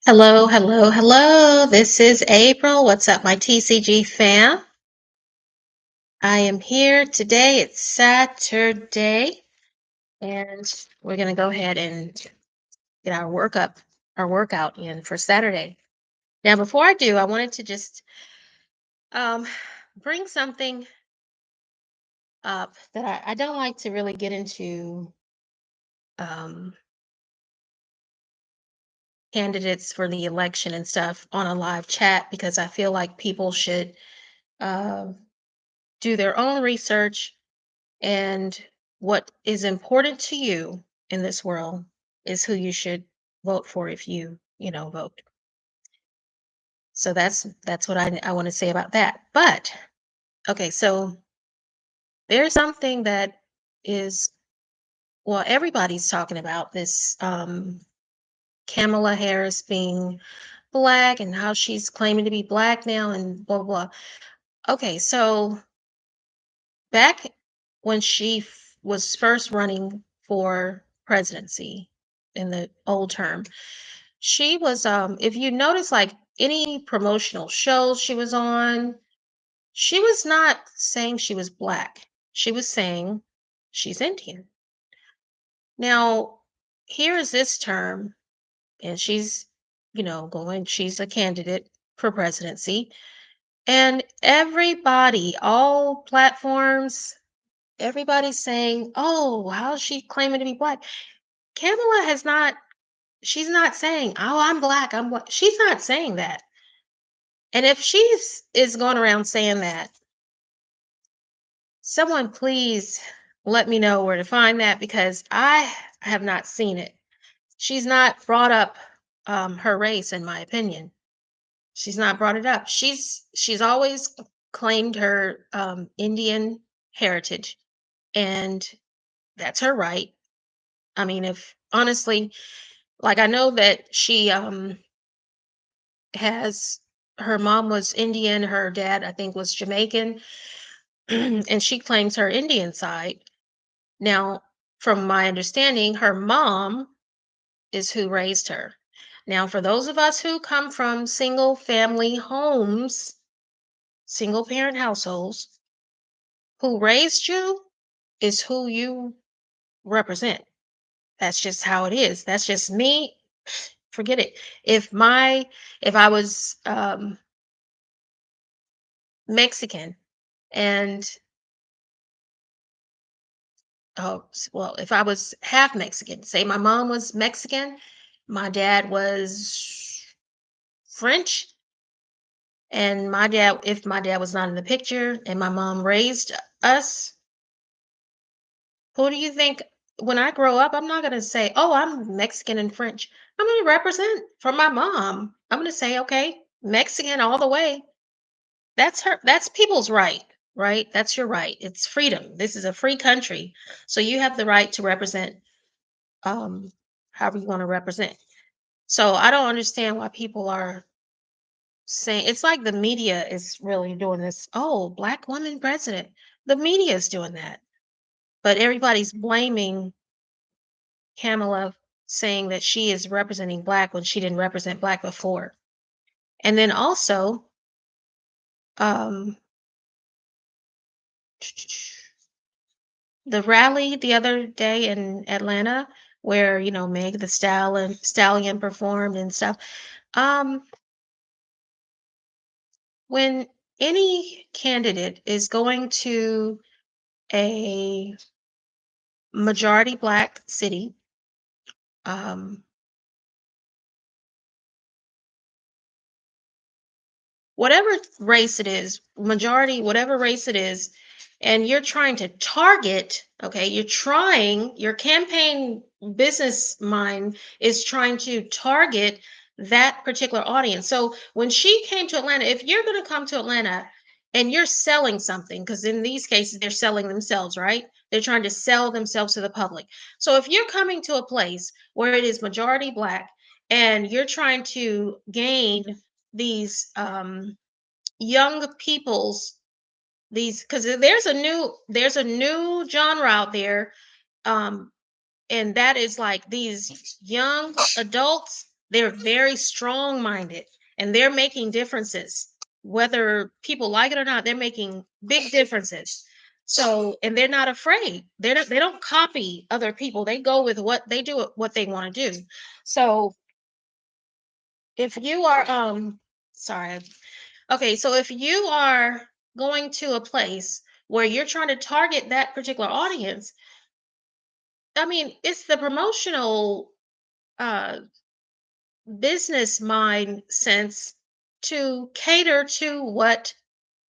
Hello, hello, hello. This is April. What's up, my TCG fam? I am here today. It's Saturday, and we're going to go ahead and get our workout in for Saturday. Now, before I do, I wanted to just um, bring something up that I don't like to really get into um, candidates for the election and stuff on a live chat because I feel like people should uh, do their own research. And what is important to you in this world is who you should vote for if you vote. So that's what I want to say about that. But okay, so there's something that is well, everybody's talking about this Kamala Harris being black and how she's claiming to be black now and blah blah. Blah. Okay, so back when was first running for presidency in the old term, she was if you notice like any promotional shows she was on, she was not saying she was black. She was saying she's Indian. Now, here is this term, and she's a candidate for presidency, and everybody, all platforms, everybody's saying, "Oh, how's she claiming to be black?" Kamala has not she's not saying, "Oh, I'm black, I'm black." She's not saying that. And if she's is going around saying that, someone please let me know where to find that because I have not seen it. She's not brought up her race, in my opinion. She's not brought it up. She's always claimed her Indian heritage, and that's her right. I mean, if honestly, like I know that she has her mom was Indian, her dad I think was Jamaican, and she claims her Indian side. Now, from my understanding, her mom is who raised her. Now, for those of us who come from single family homes, single parent households, who raised you is who you represent. That's just how it is. That's just me. Forget it. If I was Mexican and well, if I was half Mexican, say my mom was Mexican, my dad was French, and if my dad was not in the picture and my mom raised us, who do you think when I grow up, I'm not going to say, oh, I'm Mexican and French. I'm going to represent for my mom. I'm going to say, okay, Mexican all the way. That's people's right, right? That's your right. It's freedom. This is a free country. So you have the right to represent um however you want to represent. So I don't understand why people are saying it's like the media is really doing this. Oh, black woman president. The media is doing that. But everybody's blaming Kamala, saying that she is representing black when she didn't represent black before. And then also, um the rally the other day in Atlanta where, Meg the Stallion performed and stuff. Um, when any candidate is going to a majority black city, um, whatever race it is, majority, whatever race it is, and you're trying to target, okay, your campaign business mind is trying to target that particular audience. So when she came to Atlanta, if you're going to come to Atlanta and you're selling something, because in these cases, they're selling themselves, right? They're trying to sell themselves to the public. So if you're coming to a place where it is majority black and you're trying to gain these young people's these because there's a new genre out there, um and that is like these young adults They're very strong-minded, and they're making differences. Whether people like it or not, they're making big differences. So, and they're not afraid. They don't copy other people. They go with what they do, what they want to do. So, if you are sorry. Okay, so if you are going to a place where you're trying to target that particular audience, I mean, it's the promotional uh business mind sense to cater to what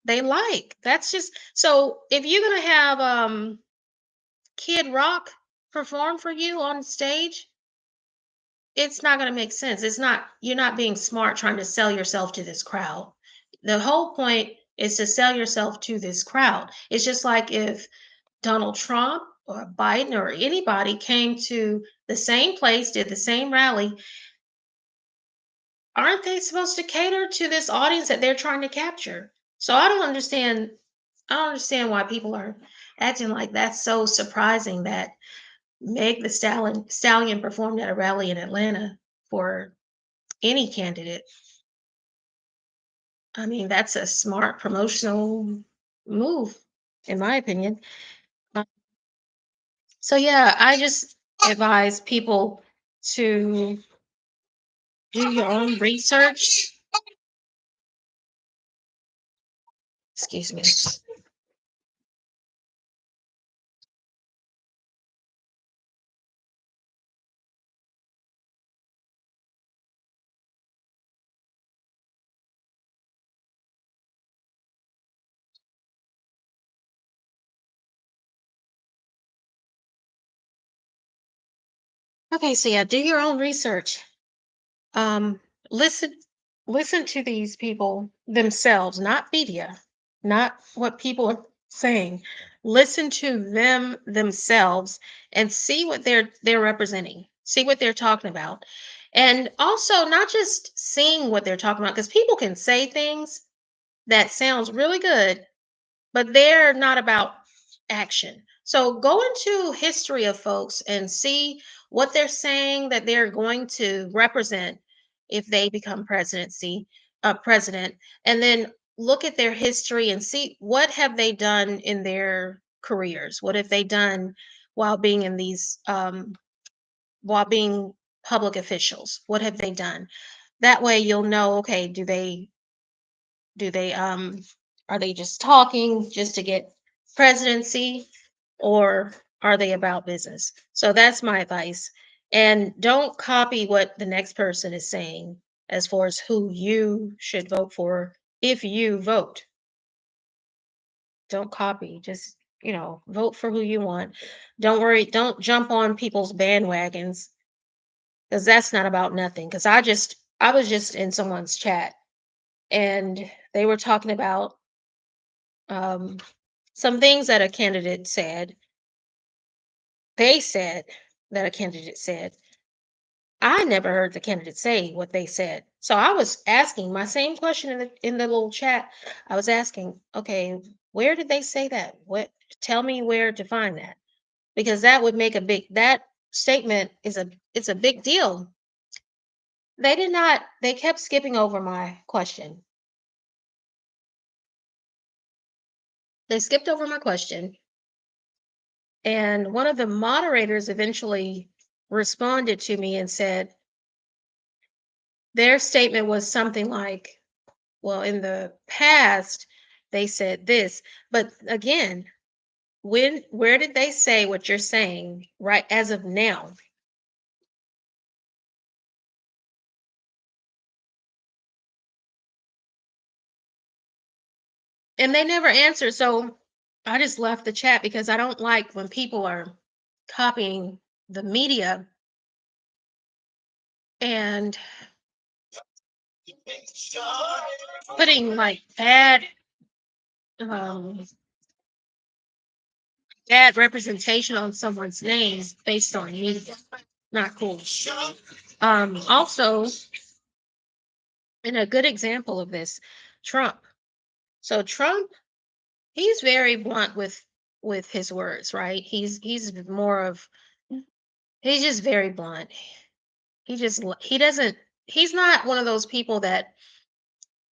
they like. That's just so if you're gonna have Kid Rock perform for you on stage, it's not gonna make sense. It's not you're not being smart trying to sell yourself to this crowd. The whole point is to sell yourself to this crowd. It's just like if Donald Trump or Biden or anybody came to the same place, did the same rally, aren't they supposed to cater to this audience that they're trying to capture? So I don't understand why people are acting like that's so surprising that Meg the Stallion performed at a rally in Atlanta for any candidate. I mean, that's a smart promotional move, in my opinion. Uh, So yeah, I just advise people to do your own research. Excuse me. Okay, so yeah, do your own research. Um, listen, listen to these people themselves, not media, not what people are saying. Listen to them themselves and see what they're representing. See what they're talking about. And also not just seeing what they're talking about, because people can say things that sounds really good, but they're not about action. So go into history of folks and see what they're saying that they're going to represent if they become president, and then look at their history and see what have they done in their careers. What have they done while being in these while being public officials? What have they done? That way you'll know, okay, do they are they just talking just to get presidency, or are they about business? So that's my advice. And don't copy what the next person is saying as far as who you should vote for if you vote. Don't copy. Just, vote for who you want. Don't worry, don't jump on people's bandwagons because that's not about nothing. Because I was just in someone's chat and they were talking about um, some things that a candidate said. They said that a candidate said. I never heard the candidate say what they said. So I was asking my same question in the little chat. I was asking, okay, where did they say that? What tell me where to find that? Because that would make a big that statement is a it's a big deal. They did not they kept skipping over my question. They skipped over my question. And one of the moderators eventually responded to me and said their statement was something like, well, in the past, they said this. But again, where did they say what you're saying right as of now? And they never answered. So I just left the chat because I don't like when people are copying the media and putting like um, bad representation on someone's name based on media. Not cool. Also, and a good example of this, Trump. So Trump, he's very blunt with his words, right? He's more of he's just very blunt. He doesn't he's not one of those people that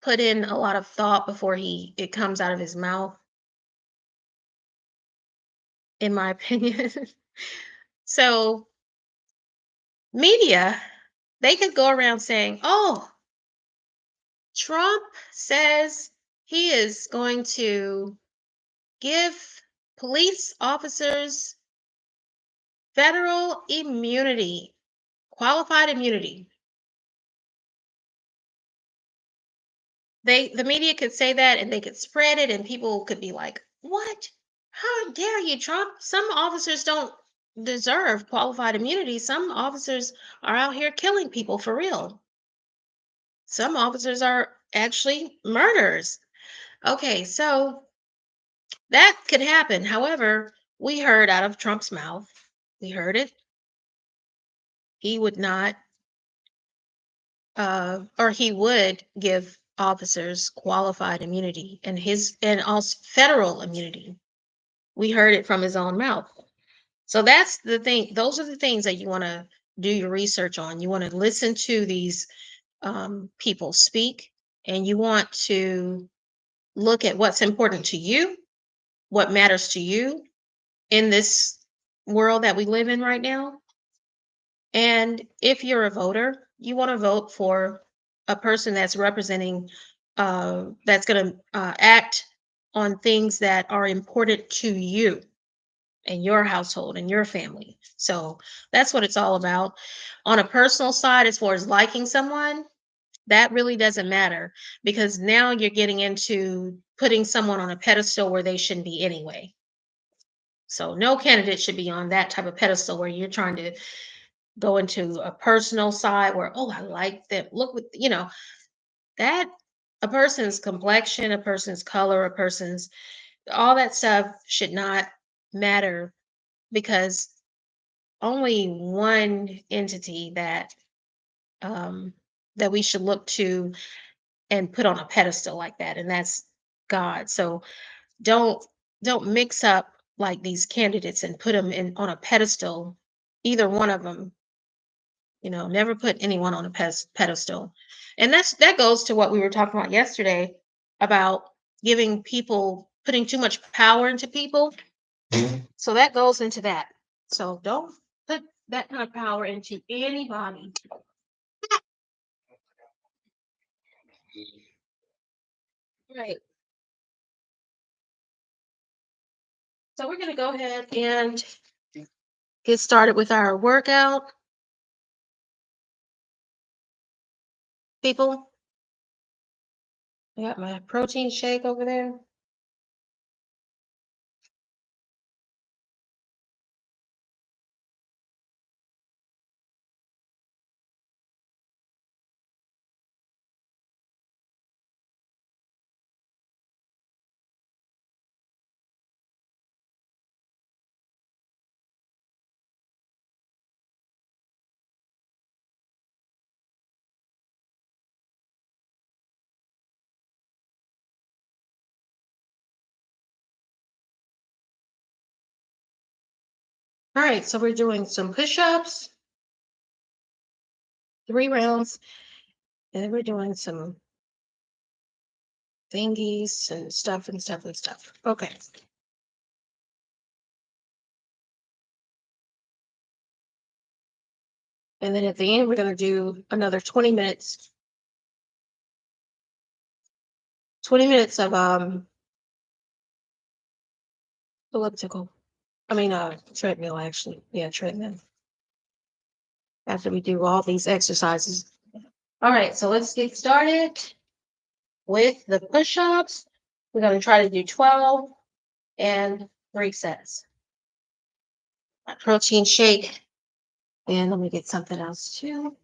put in a lot of thought before he it comes out of his mouth, in my opinion. So media, they could go around saying, "Oh, Trump says he is going to give police officers federal immunity, qualified immunity." The media could say that and they could spread it and people could be like, "What? How dare you, Trump? Some officers don't deserve qualified immunity. Some officers are out here killing people for real. Some officers are actually murderers." Okay, so that could happen. However, we heard out of Trump's mouth, we heard it. He would not, or he would give officers qualified immunity and also federal immunity. We heard it from his own mouth. So that's the thing. Those are the things that you want to do your research on. You want to listen to these people speak, and you want to look at what's important to you, what matters to you in this world that we live in right now. And if you're a voter, you want to vote for a person that's representing, that's going to act on things that are important to you and your household and your family. So that's what it's all about. On a personal side, as far as liking someone, that really doesn't matter because now you're getting into putting someone on a pedestal where they shouldn't be anyway. So no candidate should be on that type of pedestal where you're trying to go into a personal side where, oh, I like them. Look with, that a person's complexion, a person's color, a person's all that stuff should not matter because only one entity um that we should look to and put on a pedestal like that, and that's God. So don't don't mix up like these candidates and put them in on a pedestal, either one of them. Never put anyone on a pedestal. And that goes to what we were talking about yesterday about giving people putting too much power into people. So that goes into that. So don't put that kind of power into anybody. Right. So we're going to go ahead and get started with our workout, people. I got my protein shake over there. All right, so we're doing some push-ups, 3 rounds, and then we're doing some thingies and stuff and stuff and stuff. Okay. And then at the end, we're going to do another 20 minutes, 20 minutes of elliptical. I mean, treadmill, actually. Yeah, treadmill. After we do all these exercises. All right, so let's get started with the push-ups. We're going to try to do 12 and 3 sets. My protein shake. And let me get something else too.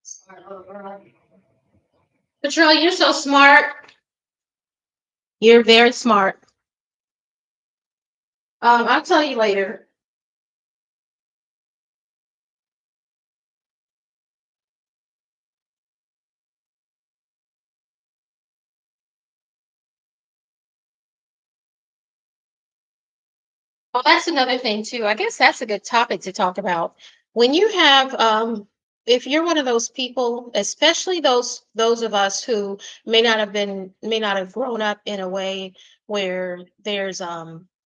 Start over. Patrol, you're so smart. You're very smart. I'll tell you later. Well, that's another thing too. I guess that's a good topic to talk about. When you have if you're one of those people, especially those of us who may not have grown up in a way where there's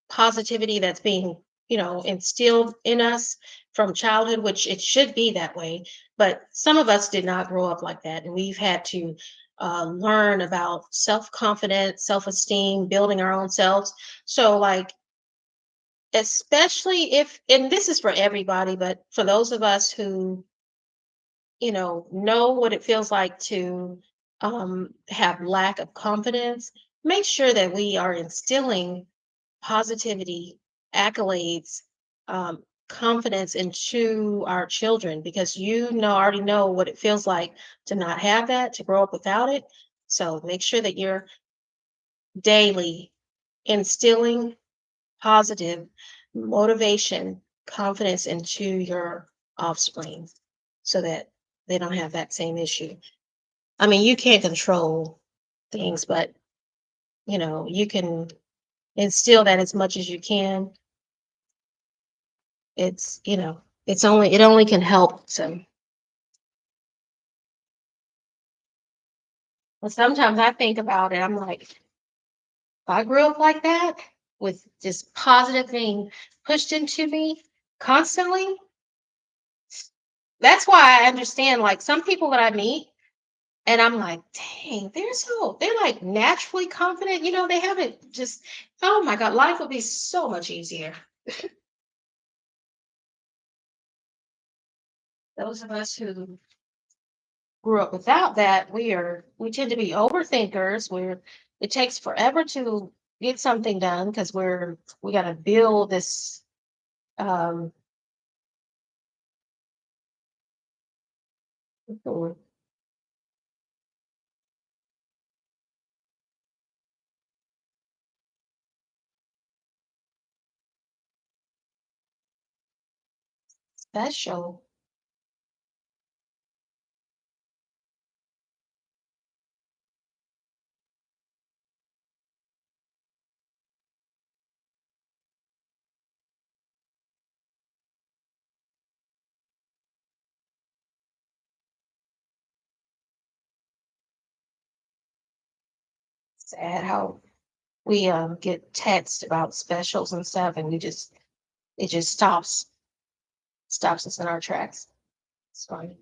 positivity that's being, instilled in us from childhood, which it should be that way. But some of us did not grow up like that, and we've had to learn about self-confidence, self-esteem, building our own selves. So like, especially if, and this is for everybody, but for those of us who, know what it feels like to have lack of confidence, make sure that we are instilling positivity, accolades, confidence into our children, because already know what it feels like to not have that, to grow up without it. So make sure that you're daily instilling positive motivation, confidence into your offspring so that they don't have that same issue. I mean, you can't control things, but you can instill that as much as you can. It only can help. So, but sometimes I think about it, I'm like, if I grew up like that with this positive thing pushed into me constantly, that's why I understand like some people that I meet. And I'm like, dang, they're like naturally confident. They haven't just, oh my God, life would be so much easier. Those of us who grew up without that, we tend to be overthinkers. It takes forever to get something done because we got to build this um special. Sad how we get text about specials and stuff, and it just stops us in our tracks. It's funny.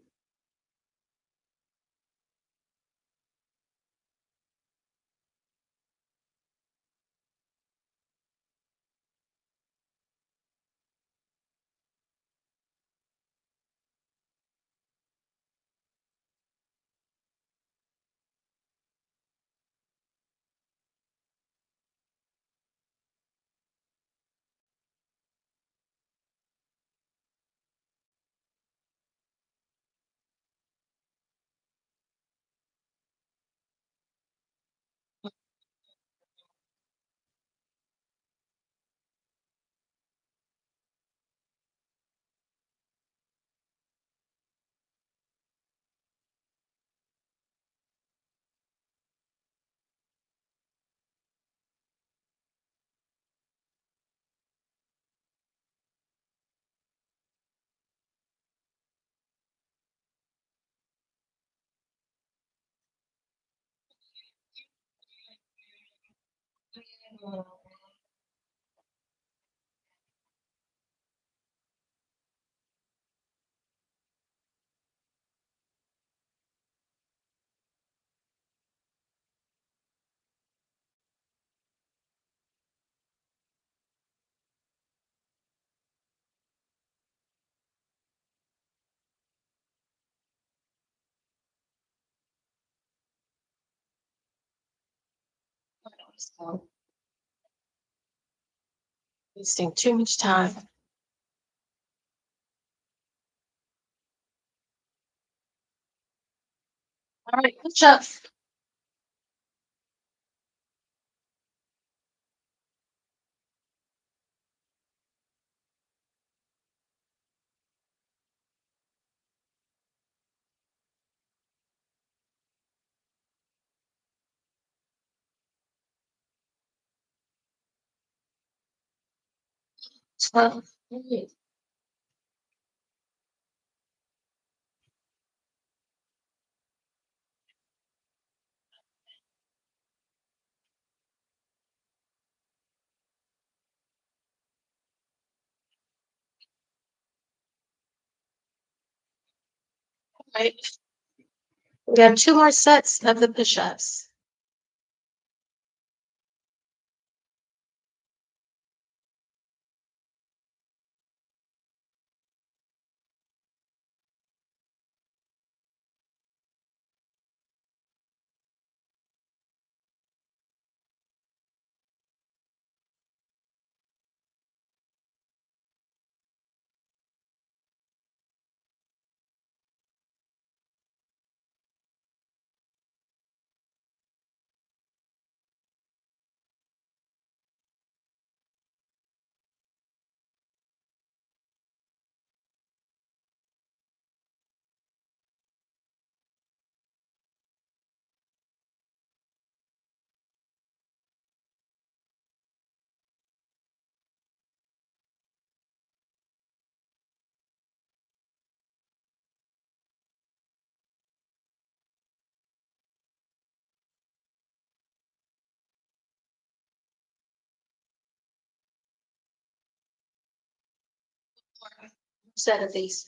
So wasting too much time. All right, good job. Right. We have two more sets of the push-ups. Set of these.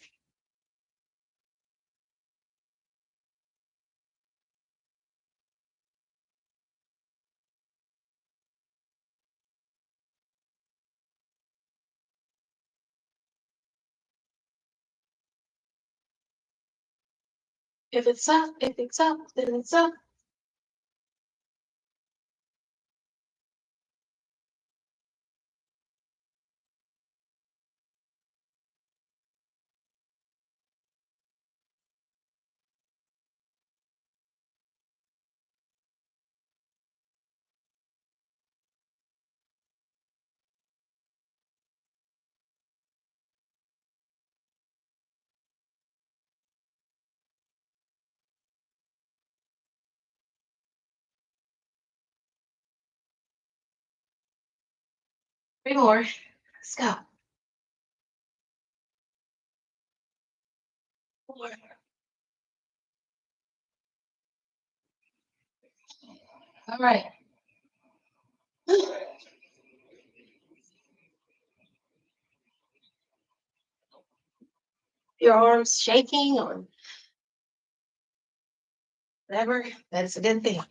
If it's up, if it's up, then it's up. Three more. Let's go. Four. All right. Your arms shaking or whatever, that's a good thing.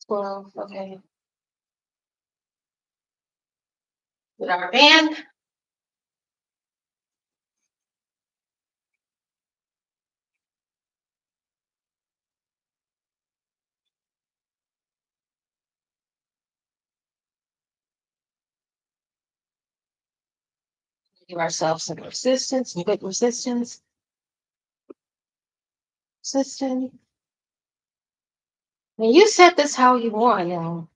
Well, okay. With our band. Give ourselves some resistance, some good resistance. Resistance. Now you set this how you want now.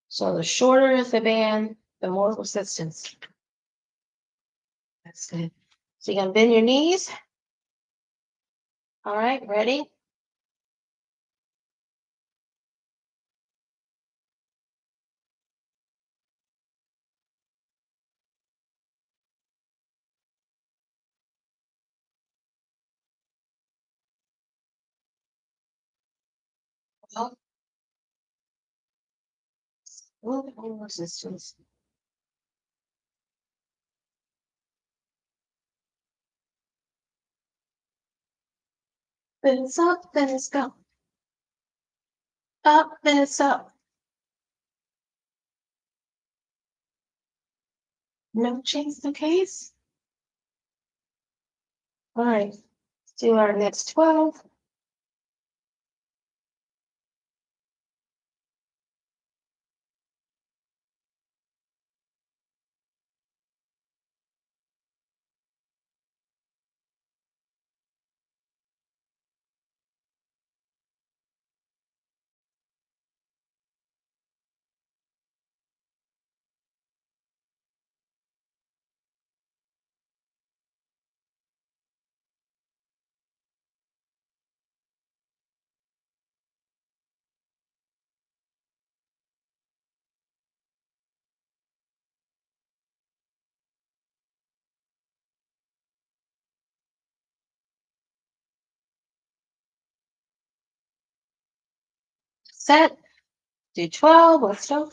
So the shorter the band, the more resistance. That's good. So you're gonna bend your knees. All right, ready? Up, a little bit more resistance. Then it's up, then it's go. Up, then it's up. No change the case. All right, let's do our next 12. set. Do 12. Let's go.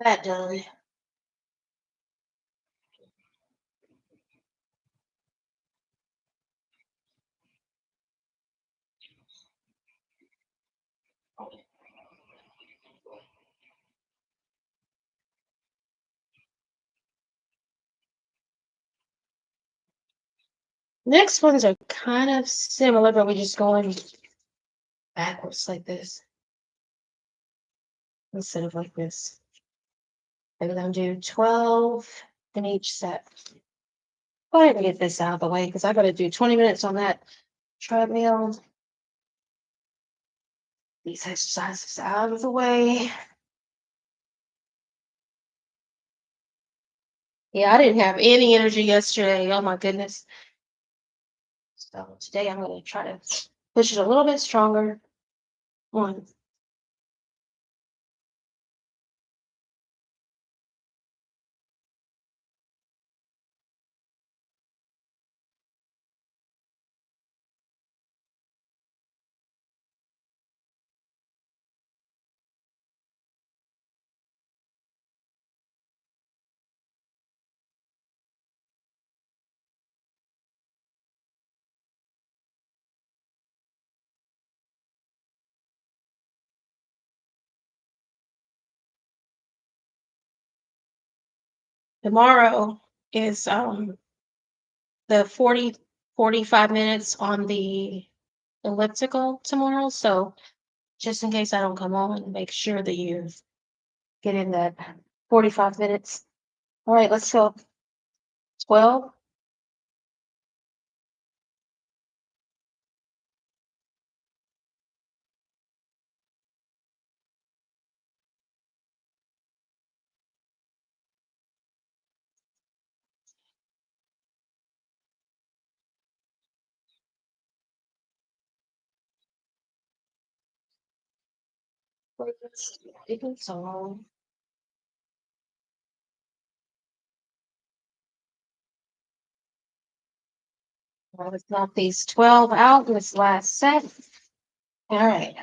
That done. Next ones are kind of similar, but we're just going backwards like this instead of like this. I'm gonna do 12 in each set. Go ahead and get this out of the way because I gotta do 20 minutes on that treadmill. These exercises out of the way. Yeah, I didn't have any energy yesterday. Oh my goodness. So today I'm gonna try to push it a little bit stronger. One. Tomorrow is the 45 minutes on the elliptical tomorrow. So just in case I don't come on, make sure that you get in that 45 minutes. All right, let's go. 12. So let's knock these 12 out in this last set. All right.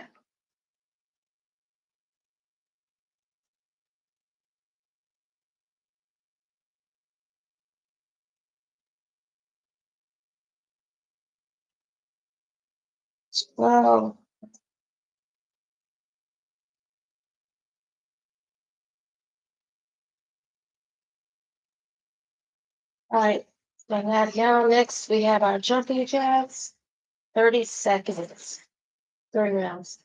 Well, all right. Bring that down. Next, we have our jumping jacks. 30 seconds. 3 rounds.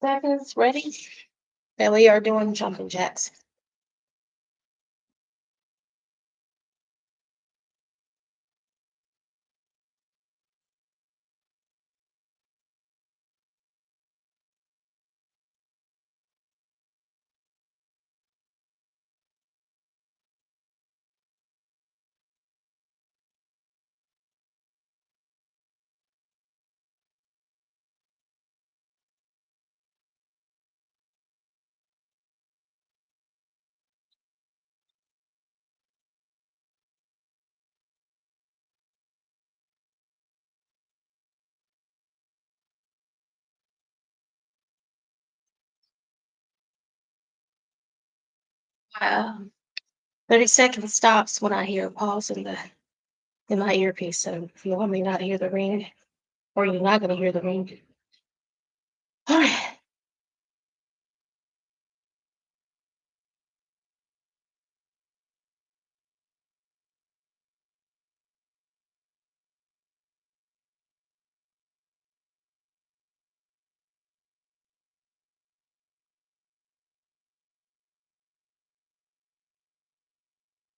Seconds. Ready? And we are doing jumping jacks. Wow. 30 seconds stops when I hear a pause in my earpiece. So if you want me not to hear the ring, or you're not going to hear the ring. All right.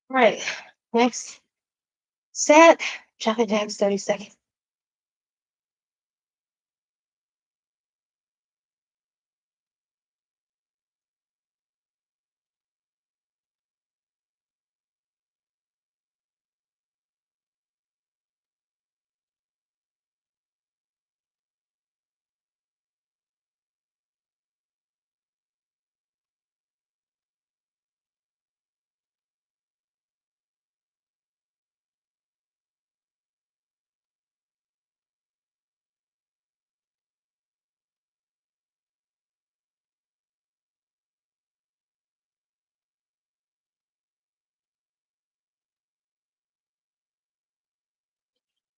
Right. Next set. Jumping jacks 30 seconds.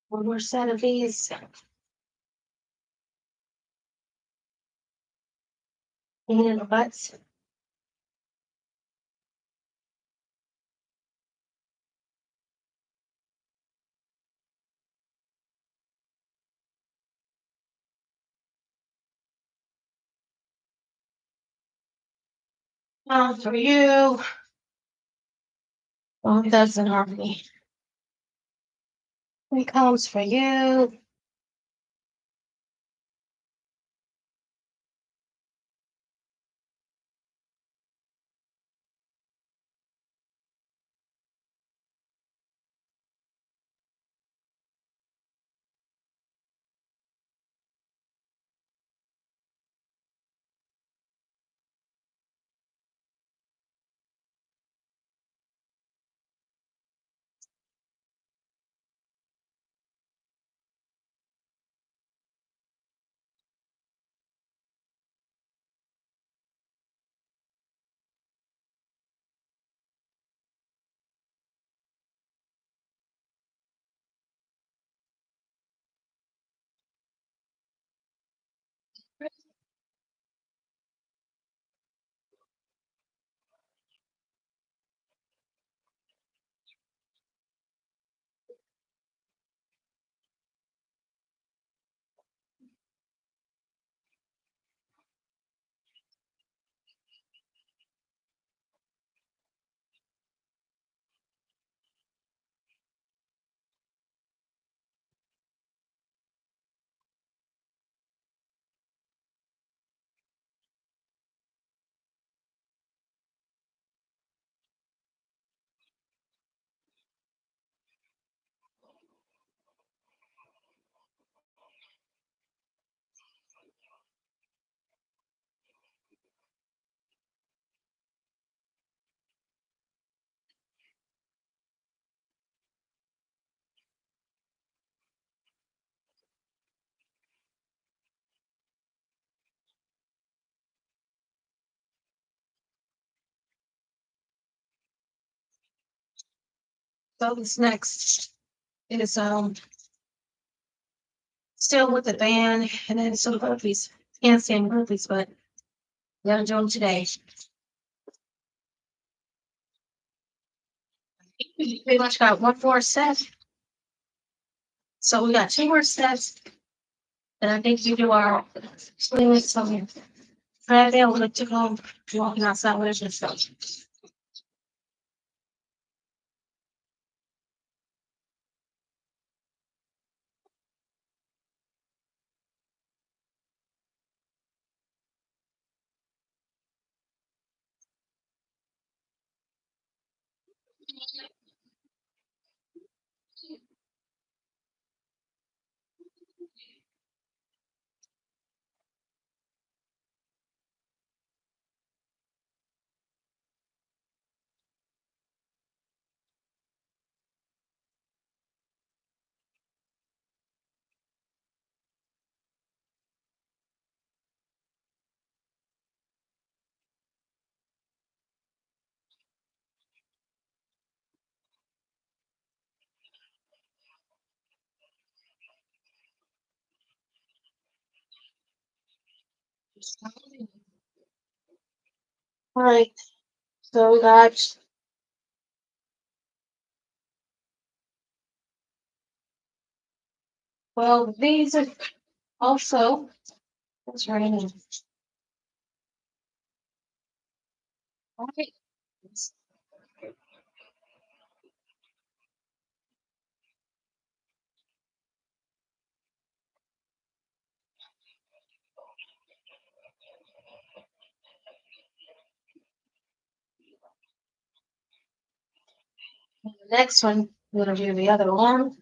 One more set of these. In the butts. For you. Both does in harmony. Three comes for you. So this next is still with the band and then some burpees. Handstand burpees, but gotta do them today. We pretty much got one more set. So we got two more sets. And I think we do our swing some Friday. We'll let you go walking outside with us and stuff. All right, so we got, well, these are also, it's raining. All right. The next one, we're gonna do the other arm.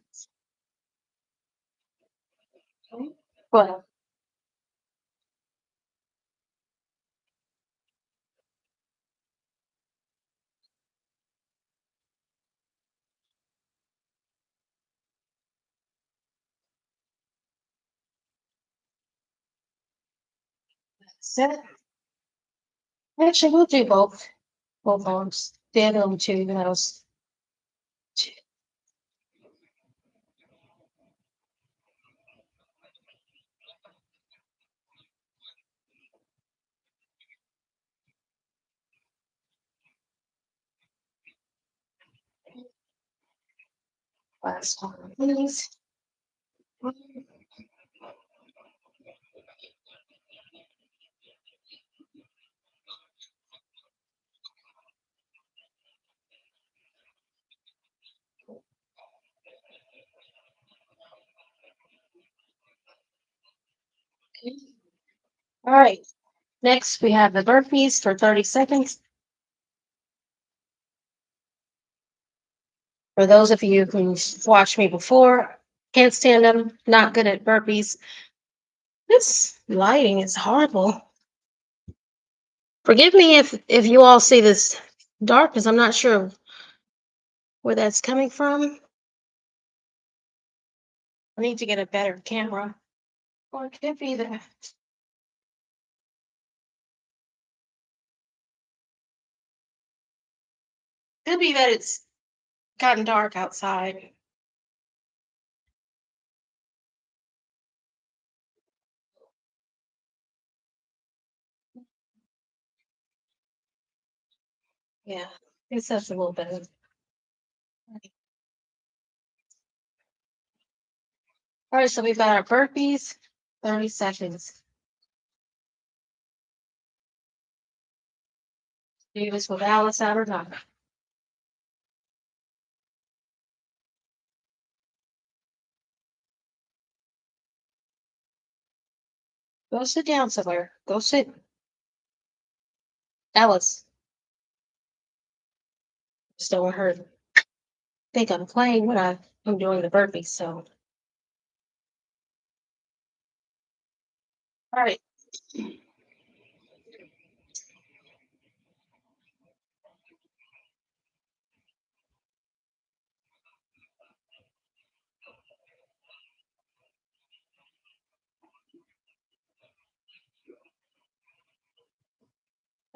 Okay. Well, set. Actually, we'll do both arms. The other one too, that was last one, please. Okay. All right. Next, we have the burpees for 30 seconds. For those of you who've watched me before, can't stand them, not good at burpees. This lighting is horrible. Forgive me if you all see this dark, because I'm not sure where that's coming from. I need to get a better camera. Or it could be that. Could be that it's gotten dark outside. Yeah, it's just a little bit. All right, so we've got our burpees, 30 seconds. Do this with Alice out or not. Go sit down somewhere. Go sit. Alice. Just don't want her to think I'm playing when I'm doing the burpees, so. All right.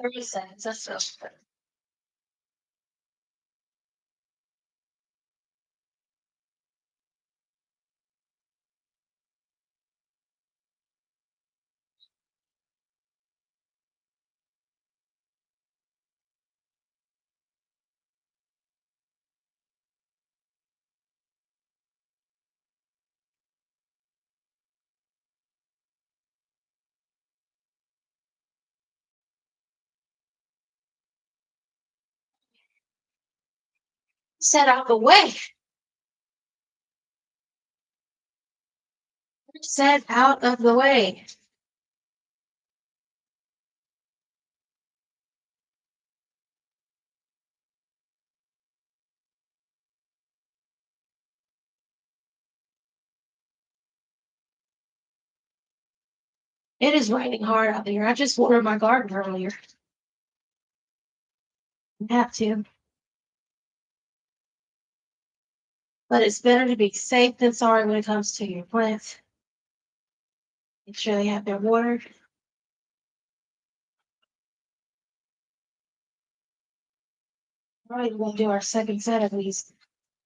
30 seconds. That's all. Set out the way. Set out of the way. It is raining hard out there. I just watered my garden earlier. I have to. But it's better to be safe than sorry when it comes to your plants. Make sure they have their water. All right, we'll do our second set of these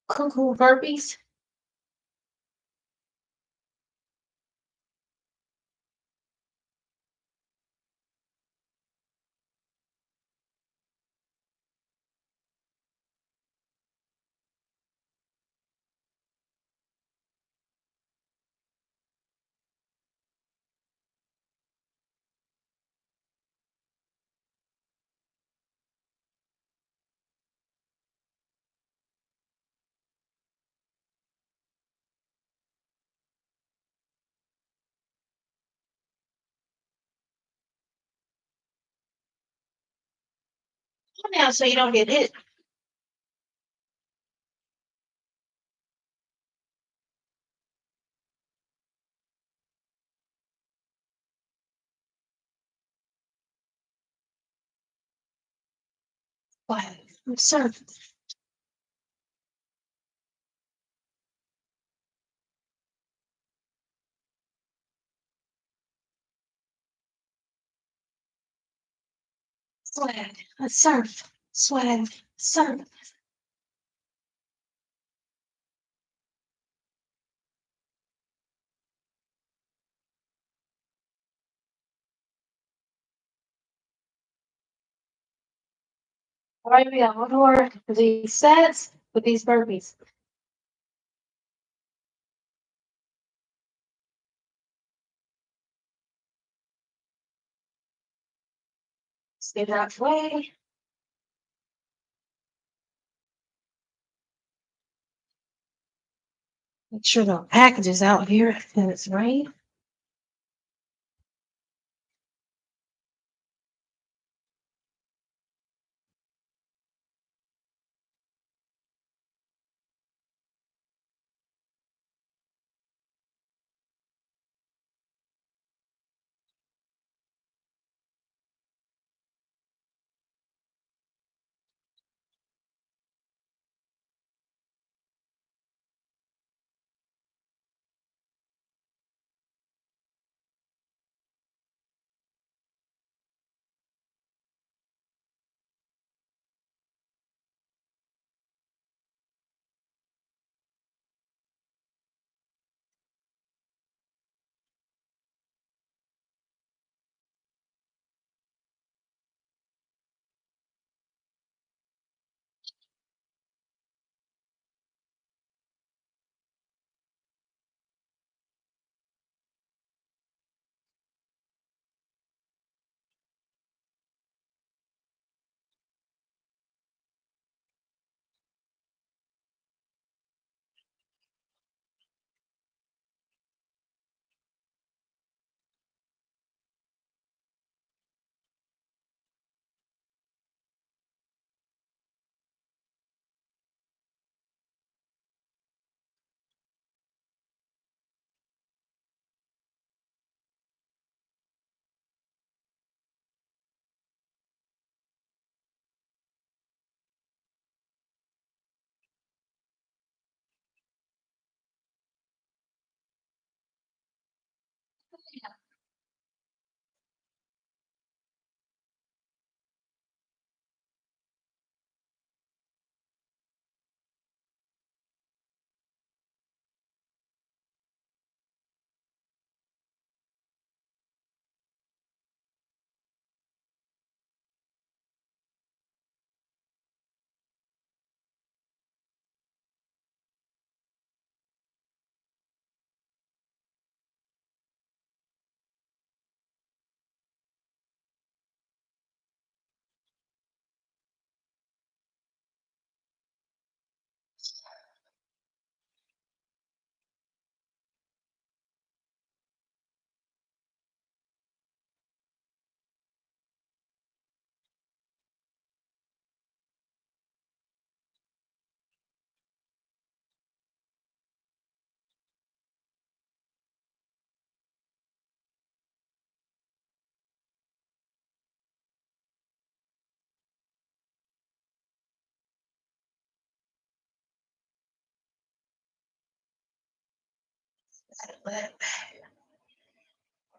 cuckoo burpees. Now, so you don't get hit. Quiet. I'm sorry. Swag. A surf. Swag. Surf. All right, we got one more of these sets with these burpees. Stay that way. Make sure the package is out here and it's right.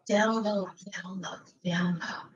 Down low, down low, down low.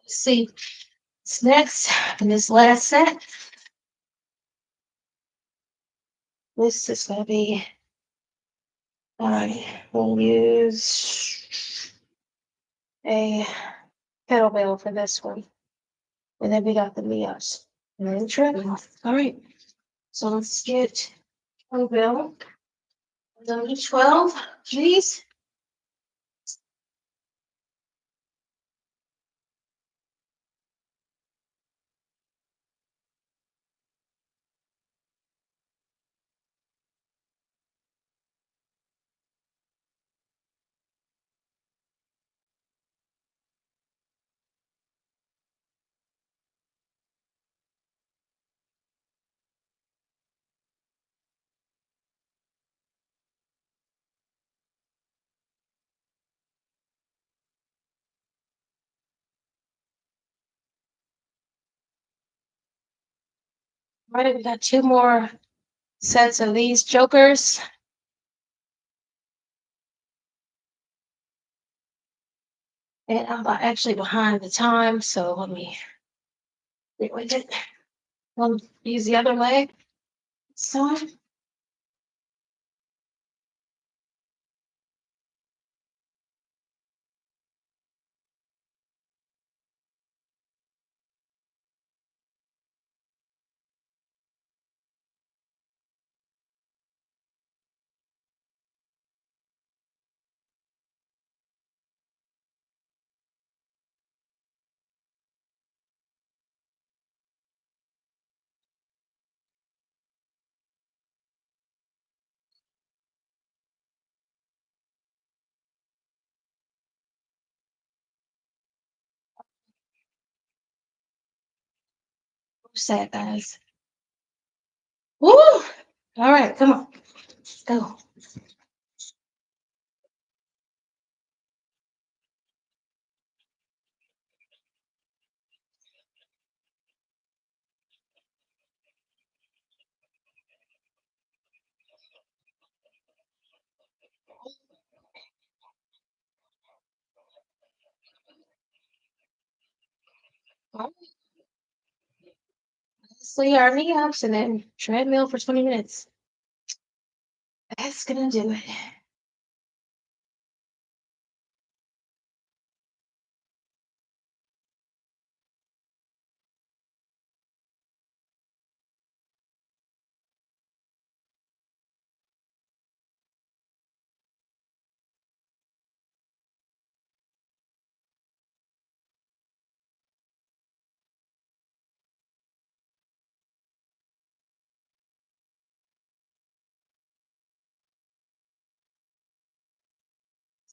See, what's next in this last set. This is gonna be, we'll use a kettlebell for this one. And then we got the Mios. And then treadmill. All right. So let's get kettlebell. Number 12, please. All right, we got two more sets of these jokers. And I'm actually behind the time, so let me get with it. I'll use the other leg. So sad, guys. Woo! All right, come on. Let's go. All right, let's lay our knee ups and then treadmill for 20 minutes. That's gonna do it.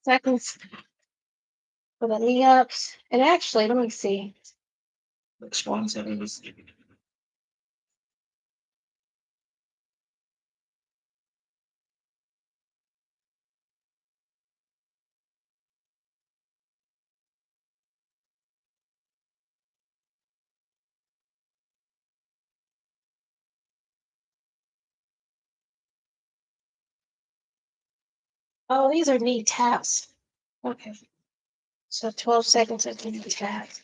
Seconds for the knee ups. And actually, let me see which ones are these. Oh, these are knee taps. Okay. So 12 seconds of knee taps.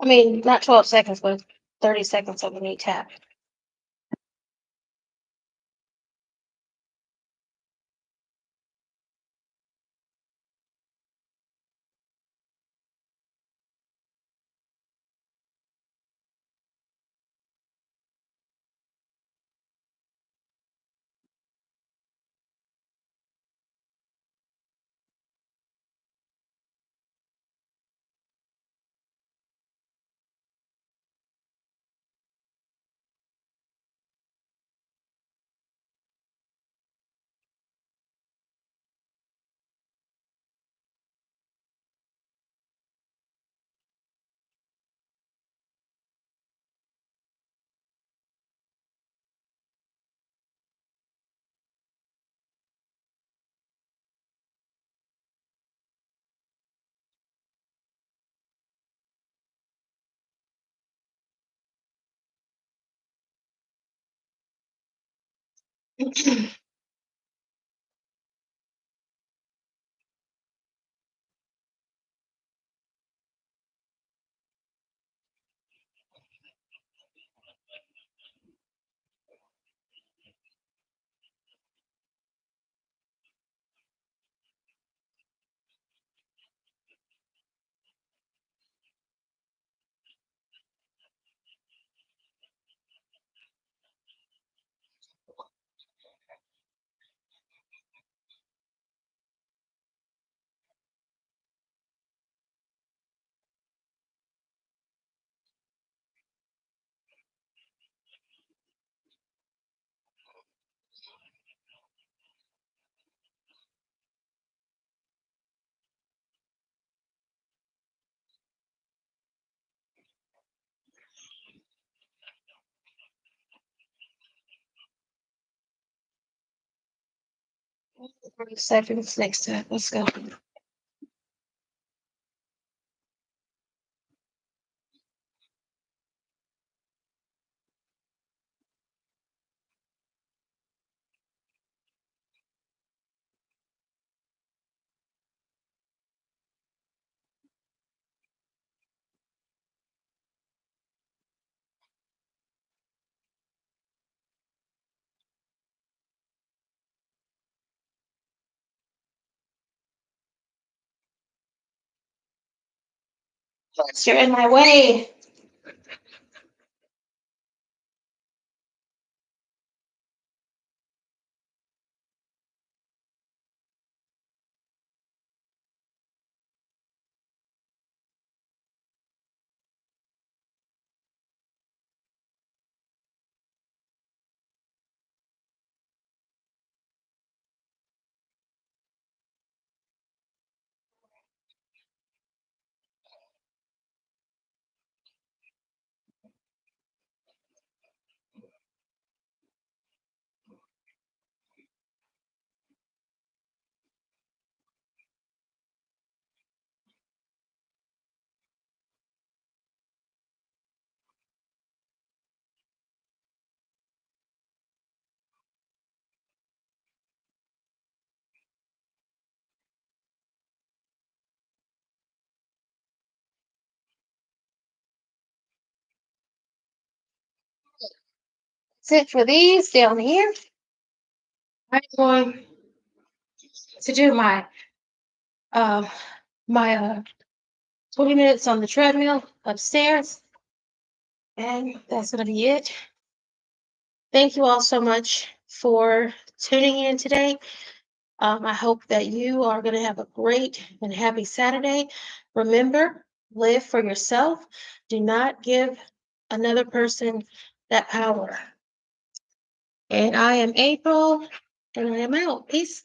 I mean, not 12 seconds, but 30 seconds of a knee tap. Seconds next time. Let's go. You're in my way. That's it for these down here. I'm going to do uh my 20 minutes on the treadmill upstairs, and that's gonna be it. Thank you all so much for tuning in today. I hope that you are going to have a great and happy Saturday. Remember, live for yourself. Do not give another person that power. And I am April, and I am out. Peace.